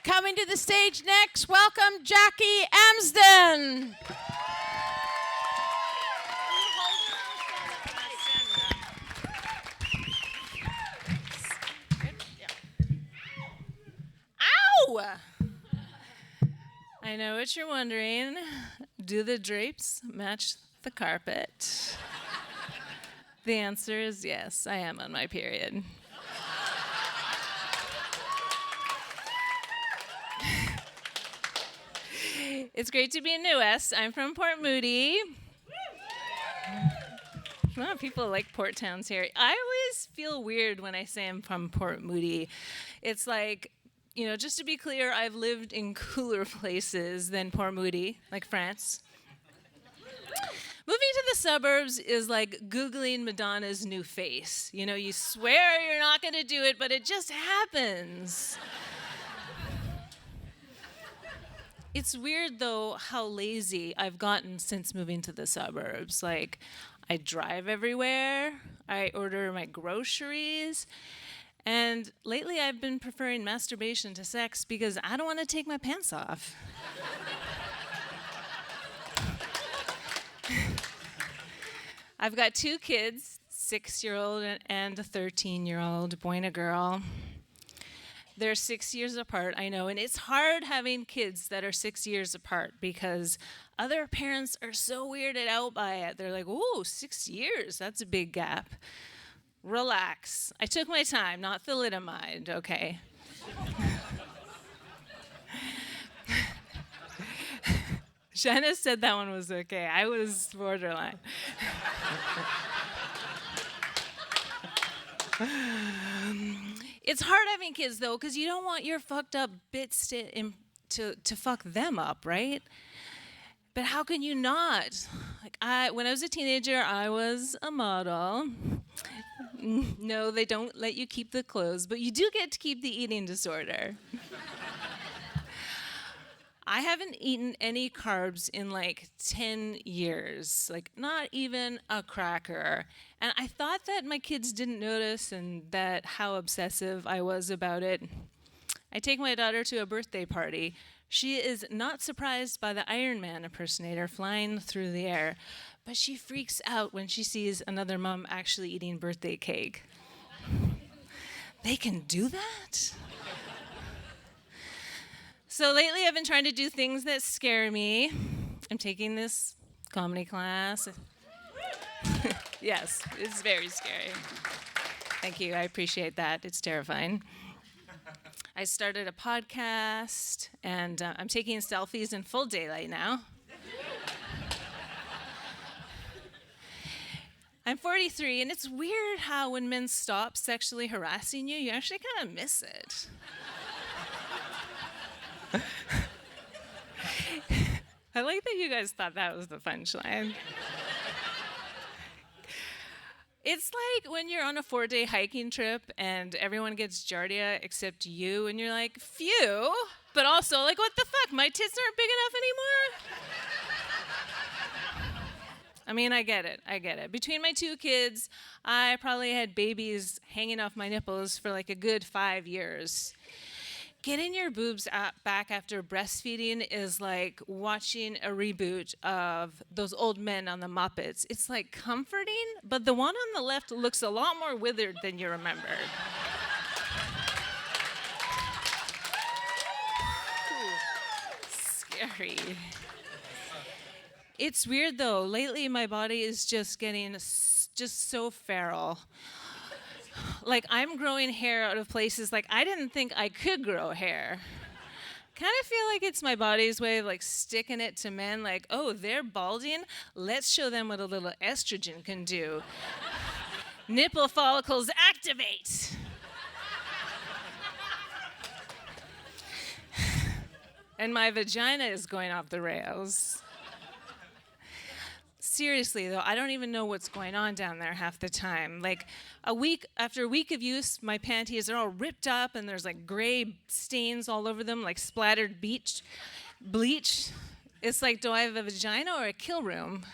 Coming to the stage next, welcome Jackie Amsden. Ow! I know what you're wondering. Do the drapes match the carpet? The answer is yes, I am on my period. It's great to be in New West. I'm from Port Moody. Well, people like port towns here. I always feel weird when I say I'm from Port Moody. It's like, just to be clear, I've lived in cooler places than Port Moody, like France. Moving to the suburbs is like Googling Madonna's new face. You swear you're not going to do it, but it just happens. It's weird, though, how lazy I've gotten since moving to the suburbs. Like, I drive everywhere, I order my groceries, and lately I've been preferring masturbation to sex because I don't want to take my pants off. I've got 2 kids, 6-year-old and a 13-year-old, boy and a girl. They're 6 years apart, I know, and it's hard having kids that are 6 years apart because other parents are so weirded out by it. They're like, "Ooh, 6 years, that's a big gap." Relax. I took my time, not thalidomide, okay? Shanna said that one was okay. I was borderline. It's hard having kids, though, because you don't want your fucked up bits to fuck them up, right? But how can you not? When I was a teenager, I was a model. No, they don't let you keep the clothes, but you do get to keep the eating disorder. I haven't eaten any carbs in like 10 years, like not even a cracker. And I thought that my kids didn't notice and that how obsessive I was about it. I take my daughter to a birthday party. She is not surprised by the Iron Man impersonator flying through the air, but she freaks out when she sees another mom actually eating birthday cake. They can do that? So lately I've been trying to do things that scare me. I'm taking this comedy class. Yes, it's very scary. Thank you, I appreciate that. It's terrifying. I started a podcast, and I'm taking selfies in full daylight now. I'm 43, and it's weird how when men stop sexually harassing you, you actually kind of miss it. I like that you guys thought that was the punchline. It's like when you're on a 4-day hiking trip and everyone gets giardia except you, and you're like, phew, but also like, what the fuck, my tits aren't big enough anymore? I mean, I get it. Between my 2 kids, I probably had babies hanging off my nipples for like a good 5 years. Getting your boobs back after breastfeeding is like watching a reboot of those old men on the Muppets. It's like comforting, but the one on the left looks a lot more withered than you remembered. Scary. It's weird though. Lately my body is just getting just so feral. Like, I'm growing hair out of places like I didn't think I could grow hair. Kind of feel like it's my body's way of like sticking it to men, like, oh, they're balding, let's show them what a little estrogen can do. Nipple follicles activate. And my vagina is going off the rails. Seriously, though, I don't even know what's going on down there half the time. Like, after a week of use, my panties are all ripped up and there's like gray stains all over them, like splattered bleach. It's like, do I have a vagina or a kill room?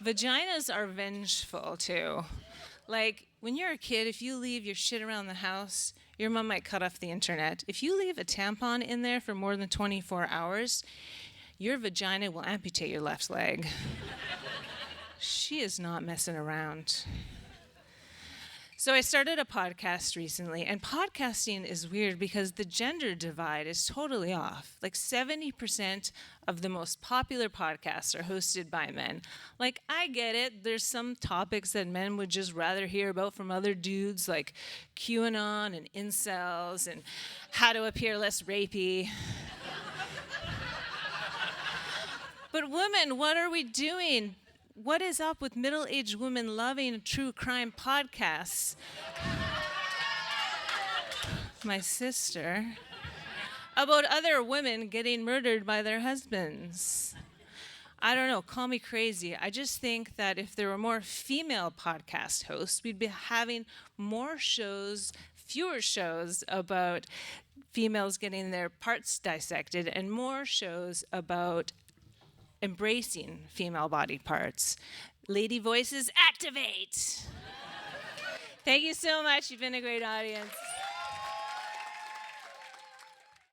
Vaginas are vengeful, too. Like, when you're a kid, if you leave your shit around the house, Your mom might cut off the internet. If you leave a tampon in there for more than 24 hours, your vagina will amputate your left leg. She is not messing around. So I started a podcast recently, and podcasting is weird because the gender divide is totally off. Like 70% of the most popular podcasts are hosted by men. Like, I get it. There's some topics that men would just rather hear about from other dudes, like QAnon and incels and how to appear less rapey. But women, what are we doing? What is up with middle-aged women loving true crime podcasts? My sister. About other women getting murdered by their husbands. I don't know, call me crazy. I just think that if there were more female podcast hosts, we'd be having more shows, fewer shows about females getting their parts dissected, and more shows about embracing female body parts. Lady voices, activate! Thank you so much. You've been a great audience.